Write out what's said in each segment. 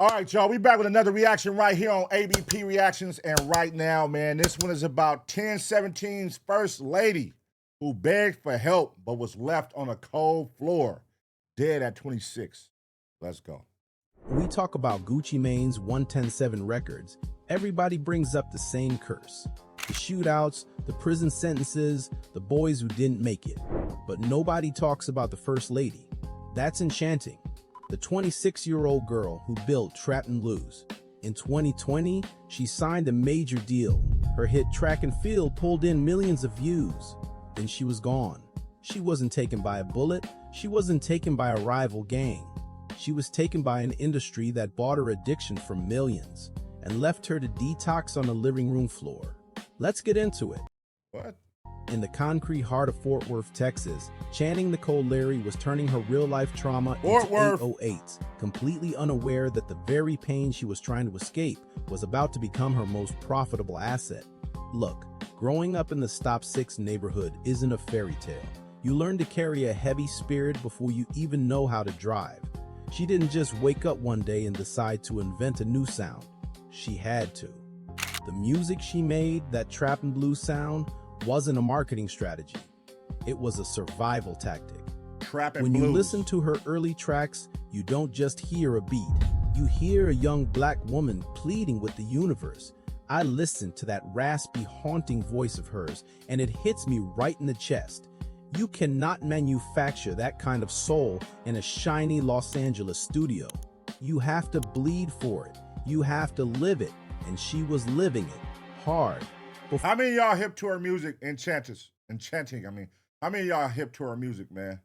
All right, y'all, we back with another reaction right here on ABP Reactions. And right now, man, this one is about 1017's first lady who begged for help but was left on a cold floor, dead at 26. Let's go. When we talk about Gucci Mane's 1107 records, everybody brings up the same curse. The shootouts, the prison sentences, the boys who didn't make it. But nobody talks about the first lady. That's Enchanting, the 26-year-old girl who built Trap and Blues. In 2020, she signed a major deal. Her hit Track and Field pulled in millions of views. Then she was gone. She wasn't taken by a bullet. She wasn't taken by a rival gang. She was taken by an industry that bought her addiction for millions and left her to detox on the living room floor. Let's get into it. What? In the concrete heart of Fort Worth, Texas, Channing Nicole Larry was turning her real-life trauma into 808s, completely unaware that the very pain she was trying to escape was about to become her most profitable asset. Look, growing up in the Stop 6 neighborhood isn't a fairy tale. You learn to carry a heavy spirit before you even know how to drive. She didn't just wake up one day and decide to invent a new sound. She had to. The music she made, that trap and blues sound, wasn't a marketing strategy. It was a survival tactic. Trap and When blues. you listen to her early tracks, you don't just hear a beat. You hear a young black woman pleading with the universe. I listened to that raspy, haunting voice of hers, and it hits me right in the chest. You cannot manufacture that kind of soul in a shiny Los Angeles studio. You have to bleed for it. You have to live it, and she was living it hard. How many of y'all hip to her music? Enchanting, How many of y'all hip to her music, man?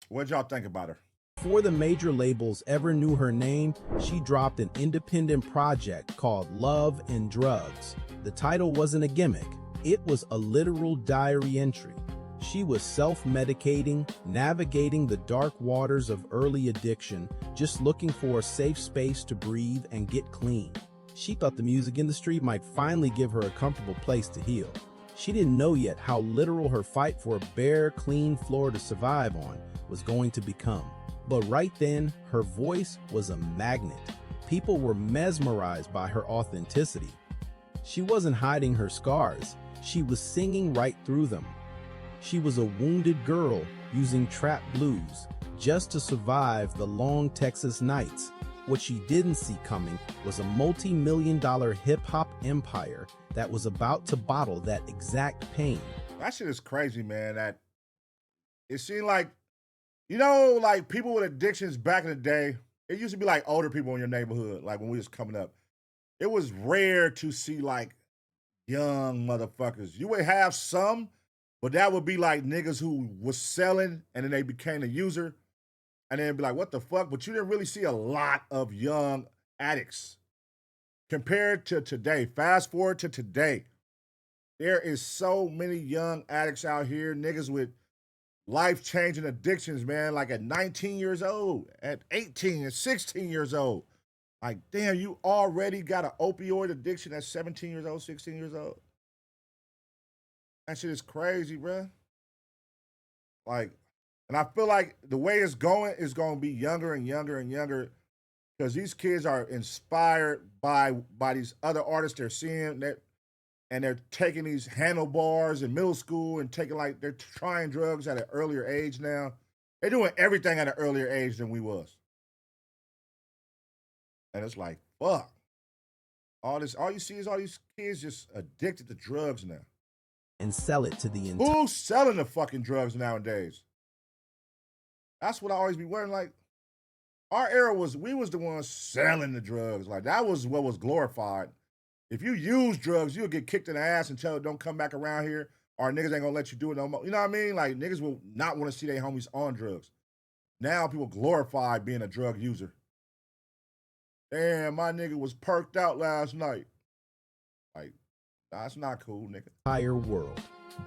What'd y'all think about her? Before the major labels ever knew her name, she dropped an independent project called Love and Drugs. The title wasn't a gimmick. It was a literal diary entry. She was self-medicating, navigating the dark waters of early addiction, just looking for a safe space to breathe and get clean. She thought the music industry might finally give her a comfortable place to heal. She didn't know yet how literal her fight for a bare, clean floor to survive on was going to become. But right then, her voice was a magnet. People were mesmerized by her authenticity. She wasn't hiding her scars. She was singing right through them. She was a wounded girl using trap blues just to survive the long Texas nights. What she didn't see coming was a multi-million-dollar hip-hop empire that was about to bottle that exact pain. That shit is crazy, man. That it seemed like, like people with addictions back in the day, it used to be like older people in your neighborhood, like when we was coming up. It was rare to see like young motherfuckers. You would have some, but that would be like niggas who was selling and then they became a user. And then be like, what the fuck? But you didn't really see a lot of young addicts compared to today. Fast forward to today. There is so many young addicts out here, niggas with life-changing addictions, man. Like at 19 years old, at 18, at 16 years old. Like, damn, you already got an opioid addiction at 17 years old, 16 years old. That shit is crazy, bruh. Like, and I feel like the way it's going is going to be younger and younger and younger because these kids are inspired by these other artists they're seeing that, and they're taking these handlebars in middle school and they're trying drugs at an earlier age now. They're doing everything at an earlier age than we was. And it's like, fuck. All you see is all these kids just addicted to drugs now. And sell it to the entire. Who's selling the fucking drugs nowadays? That's what I always be wondering. Like, our era we was the ones selling the drugs. Like, that was what was glorified. If you use drugs, you'll get kicked in the ass and tell don't come back around here, or niggas ain't gonna let you do it no more. You know what I mean? Like, niggas will not want to see their homies on drugs. Now people glorify being a drug user. Damn, my nigga was perked out last night. Like, that's not cool, nigga. Entire world.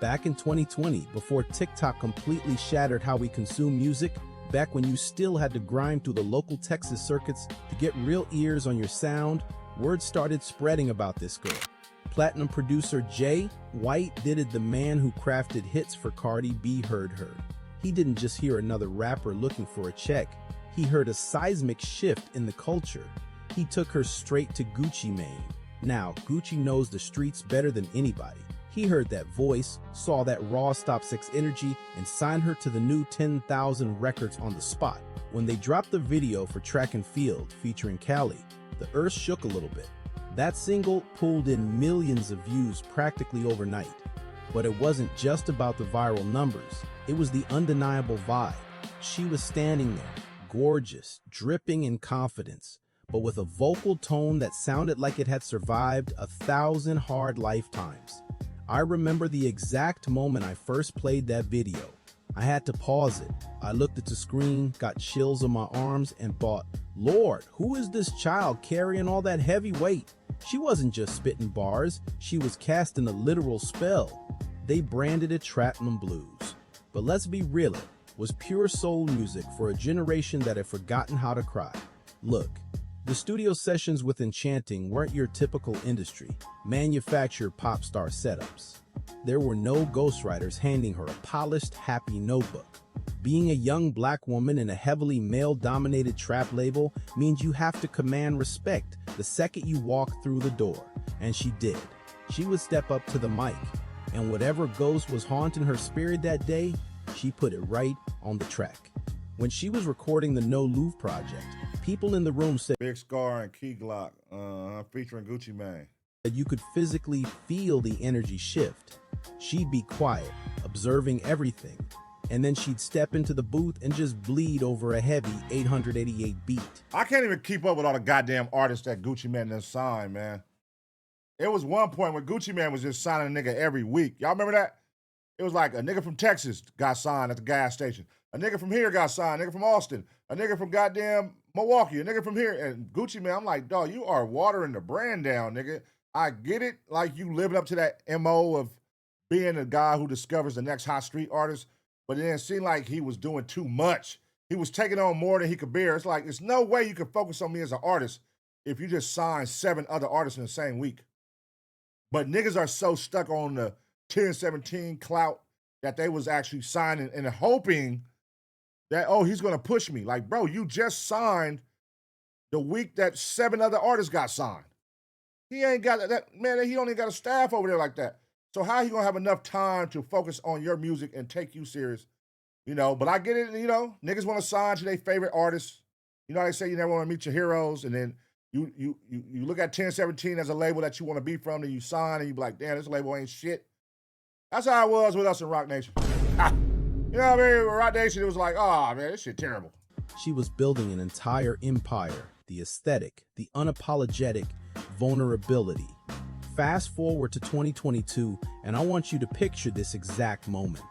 Back in 2020, before TikTok completely shattered how we consume music, back when you still had to grind through the local Texas circuits to get real ears on your sound, word started spreading about this girl. Platinum producer Jay White did it. The man who crafted hits for Cardi B heard her. He didn't just hear another rapper looking for a check. He heard a seismic shift in the culture. He took her straight to Gucci Mane. Now, Gucci knows the streets better than anybody. He heard that voice, saw that raw Stop 6 energy, and signed her to the new 10,000 records on the spot. When they dropped the video for Track and Field featuring Cali, the earth shook a little bit. That single pulled in millions of views practically overnight. But it wasn't just about the viral numbers. It was the undeniable vibe. She was standing there, gorgeous, dripping in confidence, but with a vocal tone that sounded like it had survived 1,000 hard lifetimes. I remember the exact moment I first played that video. I had to pause it. I looked at the screen, got chills on my arms, and thought, Lord, who is this child carrying all that heavy weight? She wasn't just spitting bars, she was casting a literal spell. They branded it Trappin' Blues. But let's be real, it was pure soul music for a generation that had forgotten how to cry. Look, the studio sessions with Enchanting weren't your typical industry, manufactured pop star setups. There were no ghostwriters handing her a polished, happy notebook. Being a young black woman in a heavily male-dominated trap label means you have to command respect the second you walk through the door. And she did. She would step up to the mic, and whatever ghost was haunting her spirit that day, she put it right on the track. When she was recording the No Louvre project, people in the room said Big Scar and Key Glock, featuring Gucci Mane. that you could physically feel the energy shift. She'd be quiet, observing everything, and then she'd step into the booth and just bleed over a heavy 888 beat. I can't even keep up with all the goddamn artists that Gucci Mane done signed, man. It was one point when Gucci Mane was just signing a nigga every week. Y'all remember that? It was like a nigga from Texas got signed at the gas station. A nigga from here got signed. A nigga from Austin. A nigga from goddamn Milwaukee. A nigga from here. And Gucci Mane, I'm like, dog, you are watering the brand down, nigga. I get it. Like, you living up to that MO of being a guy who discovers the next hot street artist. But it didn't seem like he was doing too much. He was taking on more than he could bear. It's like, there's no way you can focus on me as an artist if you just sign 7 other artists in the same week. But niggas are so stuck on the 10-17 clout that they was actually signing and hoping that, oh, he's going to push me. Like, bro, you just signed the week that 7 other artists got signed. He ain't got that, man, he don't even got a staff over there like that. So how he going to have enough time to focus on your music and take you serious? You know, but I get it, you know, niggas want to sign to their favorite artists. You know, they say you never want to meet your heroes, and then you look at 10-17 as a label that you want to be from, and you sign, and you be like, damn, this label ain't shit. That's how it was with us in Rock Nation. You know what I mean? With Rock Nation, it was like, oh, man, this shit terrible. She was building an entire empire, the aesthetic, the unapologetic vulnerability. Fast forward to 2022, and I want you to picture this exact moment.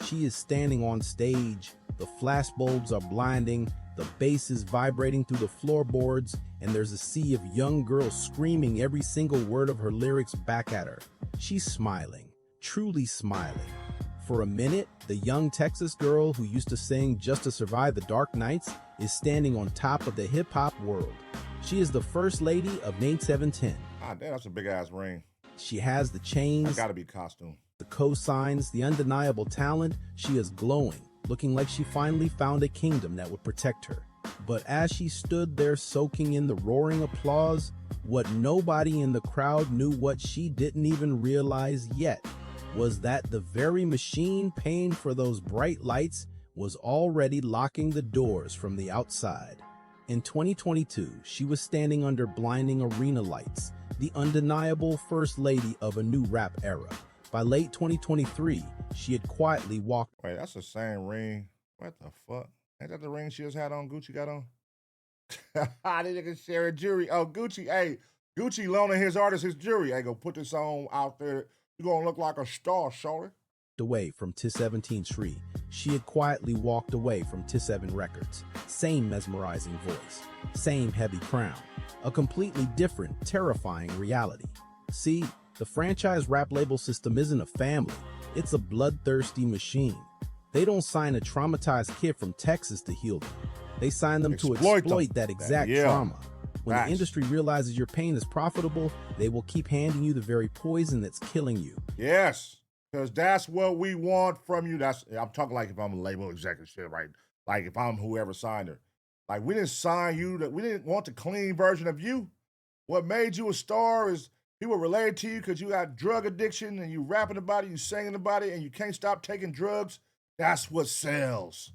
She is standing on stage, the flashbulbs are blinding, the bass is vibrating through the floorboards, and there's a sea of young girls screaming every single word of her lyrics back at her. She's smiling, truly smiling. For a minute, the young Texas girl who used to sing just to survive the dark nights is standing on top of the hip-hop world. She is the first lady of Nate 710. Ah, damn, that's a big-ass ring. She has the chains, That gotta be costume. the cosigns, the undeniable talent. She is glowing, looking like she finally found a kingdom that would protect her. But as she stood there soaking in the roaring applause, what nobody in the crowd knew, what she didn't even realize yet, was that the very machine paying for those bright lights was already locking the doors from the outside. In 2022, she was standing under blinding arena lights, the undeniable first lady of a new rap era. By late 2023, she had quietly walked. Wait, that's the same ring. What the fuck? Ain't that the ring she just had on, Gucci got on? They niggas sharing jewelry. Oh, Gucci, hey, Gucci loaning his artist his jewelry. Hey, go put this on out there. You gonna look like a star, shorty. Away from T17 Shri, she had quietly walked away from T7 Records. Same mesmerizing voice, same heavy crown, a completely different, terrifying reality. See, the franchise rap label system isn't a family, it's a bloodthirsty machine. They don't sign a traumatized kid from Texas to heal them. They sign them to exploit that exact trauma. When the industry realizes your pain is profitable, they will keep handing you the very poison that's killing you. Yes, because that's what we want from you. I'm talking like if I'm a label executive, right? Like if I'm whoever signed her. Like, we didn't sign you, that we didn't want the clean version of you. What made you a star is people related to you because you got drug addiction and you rapping about it, you singing about it, and you can't stop taking drugs. That's what sells.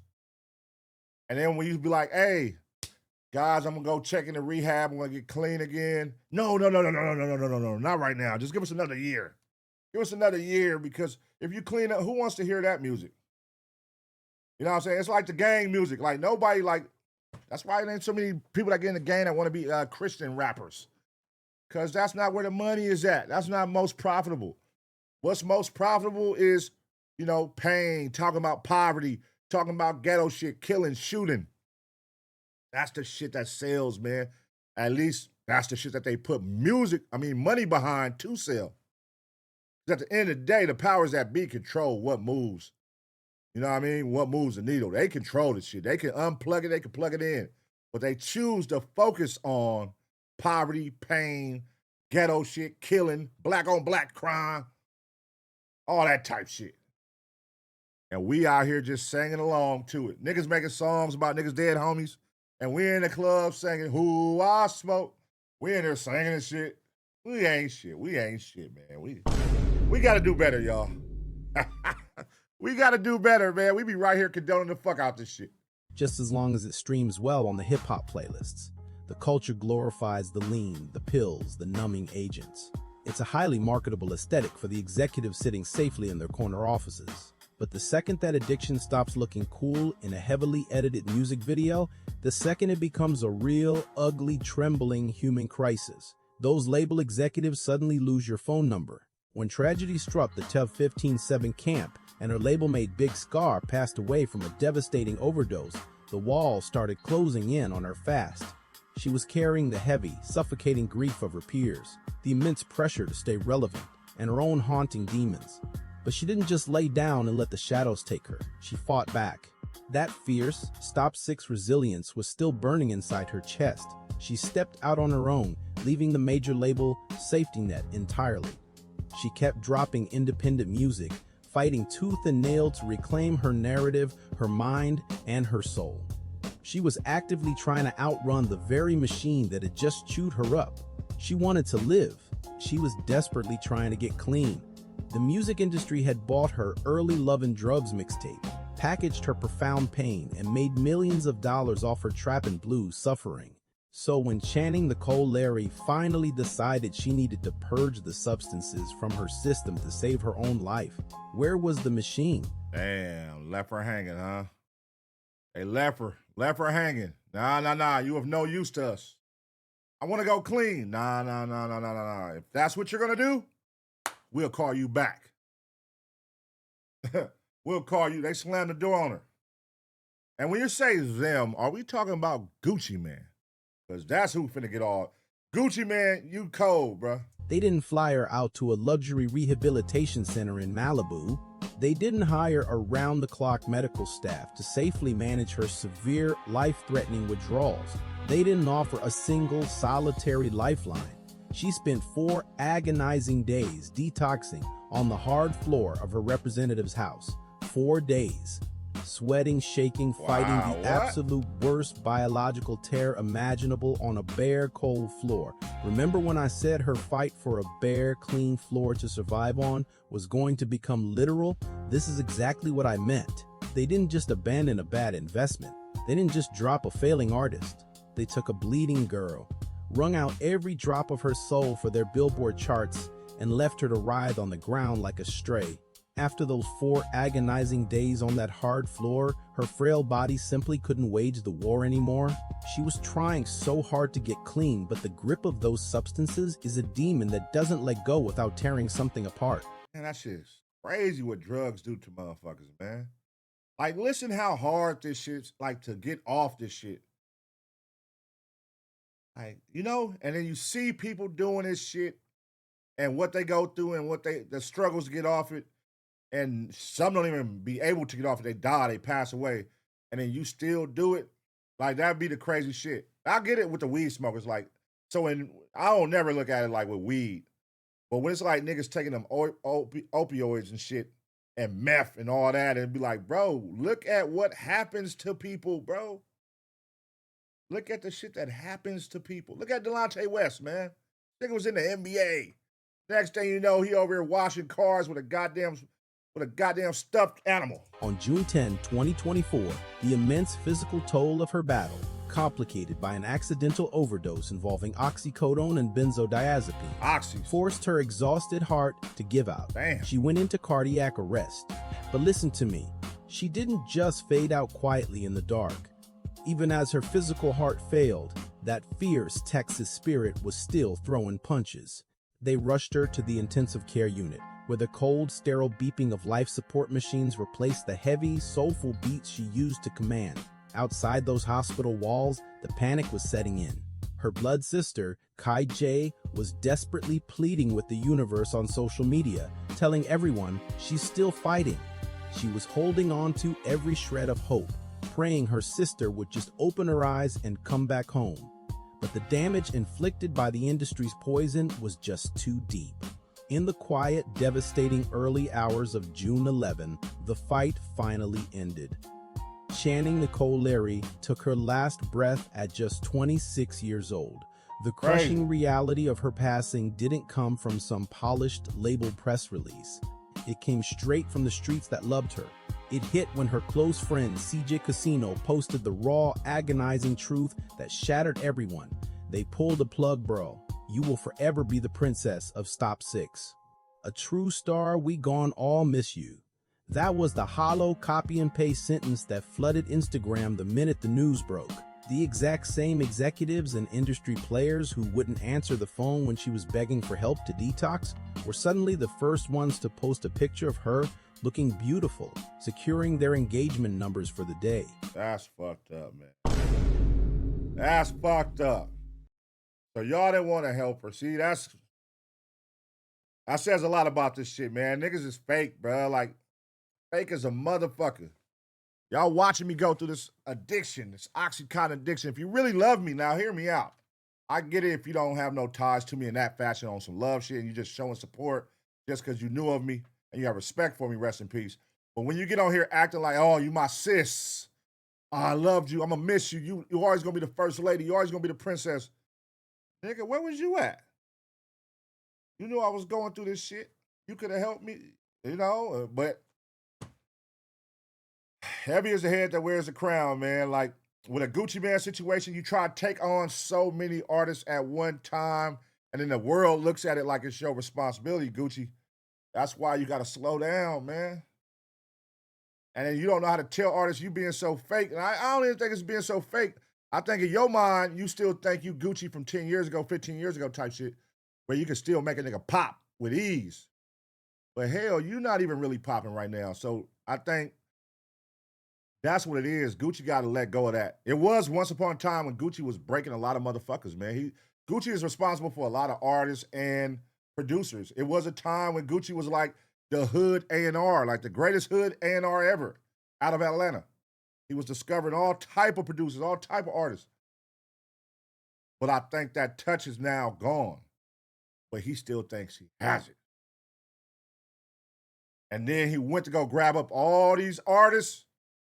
And then when you be like, hey, guys, I'm gonna go check into rehab, I'm gonna get clean again. No, no, no, no, no, no, no, no, no, no, no, not right now. Just give us another year. Give us another year because if you clean up, who wants to hear that music? You know what I'm saying? It's like the gang music. Like nobody like. That's why there ain't so many people that get in the gang that want to be Christian rappers. Because that's not where the money is at. That's not most profitable. What's most profitable is, you know, pain, talking about poverty, talking about ghetto shit, killing, shooting. That's the shit that sells, man. At least that's the shit that they put money behind to sell. 'Cause at the end of the day, the powers that be control what moves. You know what I mean? What moves the needle? They control the shit. They can unplug it, they can plug it in. But they choose to focus on poverty, pain, ghetto shit, killing, black on black crime, all that type shit. And we out here just singing along to it. Niggas making songs about niggas dead homies. And we in the club singing, who I smoke. We in there singing and shit. We ain't shit. We ain't shit, man. We gotta do better, y'all. We gotta do better, man. We be right here condoning the fuck out this shit. Just as long as it streams well on the hip-hop playlists. The culture glorifies the lean, the pills, the numbing agents. It's a highly marketable aesthetic for the executives sitting safely in their corner offices. But the second that addiction stops looking cool in a heavily edited music video, the second it becomes a real, ugly, trembling human crisis. Those label executives suddenly lose your phone number. When tragedy struck the Tev 15-7 camp and her label mate Big Scar passed away from a devastating overdose, the walls started closing in on her fast. She was carrying the heavy, suffocating grief of her peers, the immense pressure to stay relevant, and her own haunting demons. But she didn't just lay down and let the shadows take her. She fought back. That fierce, stop-6 resilience was still burning inside her chest. She stepped out on her own, leaving the major label safety net entirely. She kept dropping independent music, fighting tooth and nail to reclaim her narrative, her mind, and her soul. She was actively trying to outrun the very machine that had just chewed her up. She wanted to live. She was desperately trying to get clean. The music industry had bought her early Love and Drugs mixtape, packaged her profound pain, and made millions of dollars off her trap and blues suffering. So when Channing Nicole Larry finally decided she needed to purge the substances from her system to save her own life, where was the machine? Damn, left her hanging, huh? They left her hanging. Nah, you of no use to us. I want to go clean. Nah. If that's what you're gonna do, we'll call you back. We'll call you. They slammed the door on her. And when you say them, are we talking about Gucci Man? Because that's who finna get all. Gucci Man, you cold, bruh. They didn't fly her out to a luxury rehabilitation center in Malibu. They didn't hire around-the-clock medical staff to safely manage her severe, life-threatening withdrawals. They didn't offer a single solitary lifeline. She spent 4 agonizing days detoxing on the hard floor of her representative's house. 4 days. Sweating, shaking, fighting the absolute worst biological tear imaginable on a bare, cold floor. Remember when I said her fight for a bare, clean floor to survive on was going to become literal? This is exactly what I meant. They didn't just abandon a bad investment. They didn't just drop a failing artist. They took a bleeding girl, wrung out every drop of her soul for their Billboard charts, and left her to writhe on the ground like a stray. After those 4 agonizing days on that hard floor, her frail body simply couldn't wage the war anymore. She was trying so hard to get clean, but the grip of those substances is a demon that doesn't let go without tearing something apart. Man, that shit's crazy what drugs do to motherfuckers, man. Like, listen how hard this shit's like to get off this shit. Like, you know, and then you see people doing this shit and what they go through and the struggles to get off it. And some don't even be able to get off it. They die, they pass away. And then you still do it. Like, that'd be the crazy shit. I get it with the weed smokers. Like, I don't never look at it like with weed. But when it's like niggas taking them opioids and shit and meth and all that, and be like, bro, look at what happens to people, bro. Look at the shit that happens to people. Look at Delonte West, man. Nigga was in the NBA. Next thing you know, he over here washing cars with a goddamn stuffed animal. On June 10, 2024, the immense physical toll of her battle, complicated by an accidental overdose involving oxycodone and benzodiazepine, forced her exhausted heart to give out. Damn. She went into cardiac arrest. But listen to me, she didn't just fade out quietly in the dark. Even as her physical heart failed, that fierce Texas spirit was still throwing punches. They rushed her to the intensive care unit, where the cold, sterile beeping of life support machines replaced the heavy, soulful beats she used to command. Outside those hospital walls, the panic was setting in. Her blood sister, Kai J, was desperately pleading with the universe on social media, telling everyone she's still fighting. She was holding on to every shred of hope, praying her sister would just open her eyes and come back home. But the damage inflicted by the industry's poison was just too deep. In the quiet, devastating early hours of June 11, the fight finally ended. Channing Nicole Larry took her last breath at just 26 years old. The crushing reality of her passing didn't come from some polished, labeled press release. It came straight from the streets that loved her. It hit when her close friend CJ Casino posted the raw, agonizing truth that shattered everyone. They pulled the plug, bro. You will forever be the princess of Stop 6. A true star, we gon' all miss you. That was the hollow copy and paste sentence that flooded Instagram the minute the news broke. The exact same executives and industry players who wouldn't answer the phone when she was begging for help to detox were suddenly the first ones to post a picture of her looking beautiful, securing their engagement numbers for the day. That's fucked up, man. That's fucked up. So y'all didn't want to help her. See, that says a lot about this shit, man. Niggas is fake, bro. Like, fake as a motherfucker. Y'all watching me go through this addiction, this Oxycontin addiction. If you really love me, now hear me out. I get it if you don't have no ties to me in that fashion on some love shit and you just showing support just because you knew of me and you have respect for me, rest in peace. But when you get on here acting like, oh, you my sis, oh, I loved you, I'm gonna miss you, you always gonna be the first lady, you always gonna be the princess. Nigga, where was you at? You knew I was going through this shit. You could have helped me, you know, but heavy is the head that wears the crown, man. Like, with a Gucci Mane situation, you try to take on so many artists at one time, and then the world looks at it like it's your responsibility, Gucci. That's why you got to slow down, man. And then you don't know how to tell artists you being so fake. And I don't even think it's being so fake. I think in your mind, you still think you Gucci from 10 years ago, 15 years ago type shit, where you can still make a nigga pop with ease. But hell, you're not even really popping right now. So I think that's what it is. Gucci got to let go of that. It was once upon a time when Gucci was breaking a lot of motherfuckers, man. Gucci is responsible for a lot of artists and producers. It was a time when Gucci was like the hood A&R, like the greatest hood A&R ever out of Atlanta. He was discovering all type of producers, all type of artists. But I think that touch is now gone. But he still thinks he has it. And then he went to go grab up all these artists,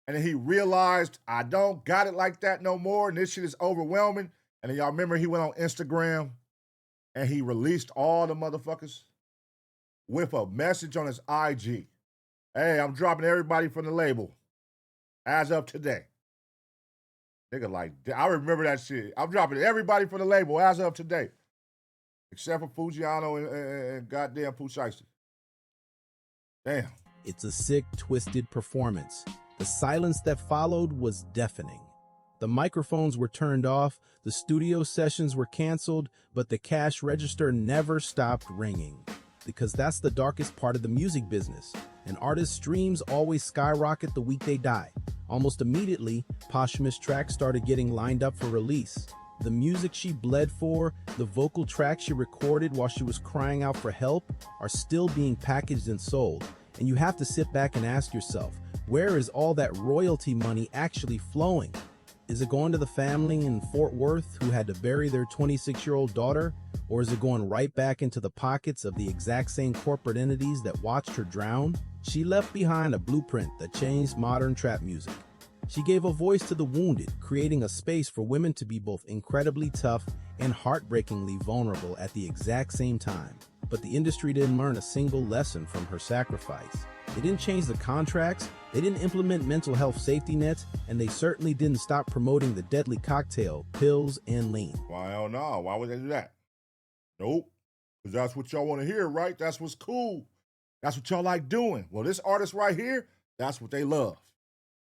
and then he realized, I don't got it like that no more, and this shit is overwhelming. And then y'all remember he went on Instagram, and he released all the motherfuckers with a message on his IG. Hey, I'm dropping everybody from the label as of today. Nigga, like, I remember that shit. I'm dropping everybody from the label as of today. Except for Fujiano and goddamn Pooh Shiesty. Damn. It's a sick, twisted performance. The silence that followed was deafening. The microphones were turned off, the studio sessions were canceled, but the cash register never stopped ringing. Because that's the darkest part of the music business. An artist's streams always skyrocket the week they die. Almost immediately, posthumous tracks started getting lined up for release. The music she bled for, the vocal tracks she recorded while she was crying out for help, are still being packaged and sold. And you have to sit back and ask yourself, where is all that royalty money actually flowing? Is it going to the family in Fort Worth who had to bury their 26-year-old daughter? Or is it going right back into the pockets of the exact same corporate entities that watched her drown? She left behind a blueprint that changed modern trap music. She gave a voice to the wounded, creating a space for women to be both incredibly tough and heartbreakingly vulnerable at the exact same time. But the industry didn't learn a single lesson from her sacrifice. They didn't change the contracts, they didn't implement mental health safety nets, and they certainly didn't stop promoting the deadly cocktail, pills, and lean. Well, I don't know. Why would they do that? Nope. Because that's what y'all want to hear, right? That's what's cool. That's what y'all like doing. Well, this artist right here, that's what they love.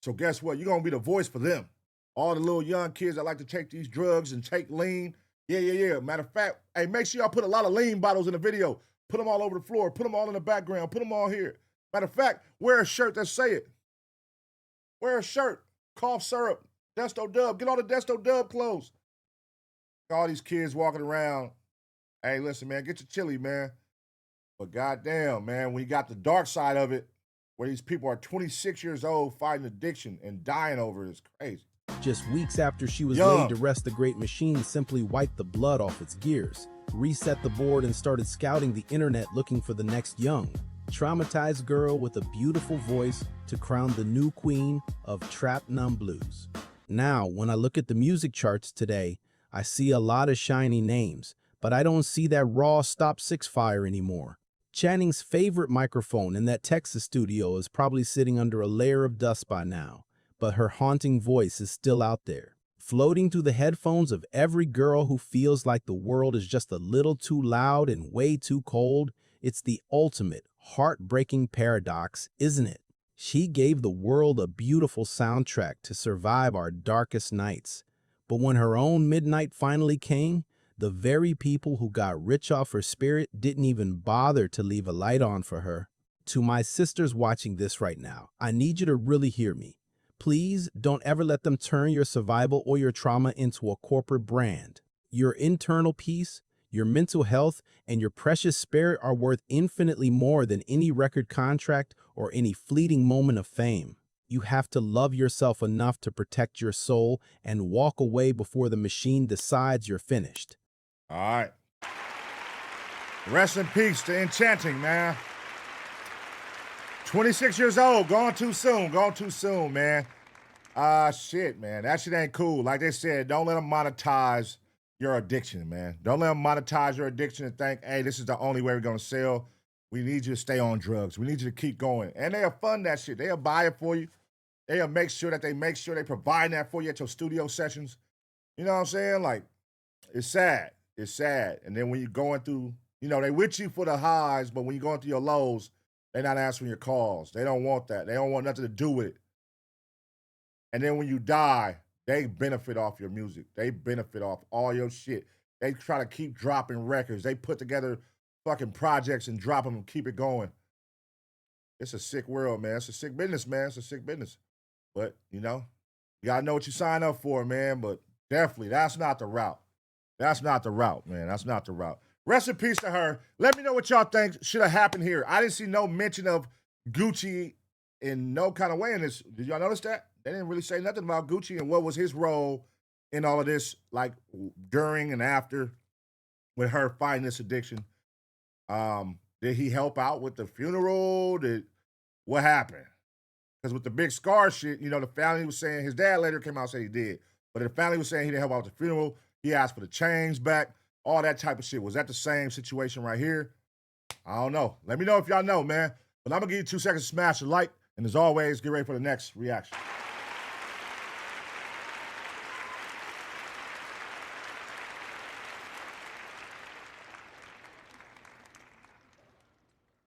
So guess what? You're going to be the voice for them. All the little young kids that like to take these drugs and take lean. Yeah. Matter of fact, hey, make sure y'all put a lot of lean bottles in the video. Put them all over the floor. Put them all in the background. Put them all here. Matter of fact, wear a shirt that say it. Wear a shirt. Cough syrup. Desto Dub. Get all the Desto Dub clothes. All these kids walking around. Hey, listen, man, get your chili, man. But goddamn, man, when you got the dark side of it, where these people are 26 years old fighting addiction and dying over it, is crazy. Just weeks after she was Young. laid to rest, the great machine simply wiped the blood off its gears, reset the board, and started scouting the internet looking for the next young, traumatized girl with a beautiful voice to crown the new queen of trap numb blues. Now, when I look at the music charts today, I see a lot of shiny names, but I don't see that raw Stop 6 fire anymore. Channing's favorite microphone in that Texas studio is probably sitting under a layer of dust by now, but her haunting voice is still out there, floating through the headphones of every girl who feels like the world is just a little too loud and way too cold. It's the ultimate heartbreaking paradox, isn't it? She gave the world a beautiful soundtrack to survive our darkest nights, but when her own midnight finally came, the very people who got rich off her spirit didn't even bother to leave a light on for her. To my sisters watching this right now, I need you to really hear me. Please don't ever let them turn your survival or your trauma into a corporate brand. Your internal peace, your mental health, and your precious spirit are worth infinitely more than any record contract or any fleeting moment of fame. You have to love yourself enough to protect your soul and walk away before the machine decides you're finished. All right. Rest in peace to Enchanting, man. 26 years old, gone too soon, man. Shit, man, that shit ain't cool. Like they said, don't let them monetize your addiction, man. Don't let them monetize your addiction and think, hey, this is the only way we're gonna sell. We need you to stay on drugs. We need you to keep going. And they'll fund that shit. They'll buy it for you. They'll make sure they provide that for you at your studio sessions. You know what I'm saying? Like, it's sad. It's sad. And then when you're going through, they with you for the highs, but when you're going through your lows, they're not answering your calls. They don't want that. They don't want nothing to do with it. And then when you die, they benefit off your music. They benefit off all your shit. They try to keep dropping records. They put together fucking projects and drop them and keep it going. It's a sick world, man. It's a sick business, man. It's a sick business. But, you gotta know what you sign up for, man. But definitely, that's not the route. That's not the route, man. That's not the route. Rest in peace to her. Let me know what y'all think should have happened here. I didn't see no mention of Gucci in no kind of way in this. Did y'all notice that? They didn't really say nothing about Gucci and what was his role in all of this, like during and after with her fighting this addiction. Did he help out with the funeral? What happened? Because with the big scar shit, the family was saying, his dad later came out and said he did, but the family was saying he didn't help out with the funeral. He asked for the chains back, all that type of shit. Was that the same situation right here? I don't know. Let me know if y'all know, man. But I'm going to give you 2 seconds to smash the like. And as always, get ready for the next reaction.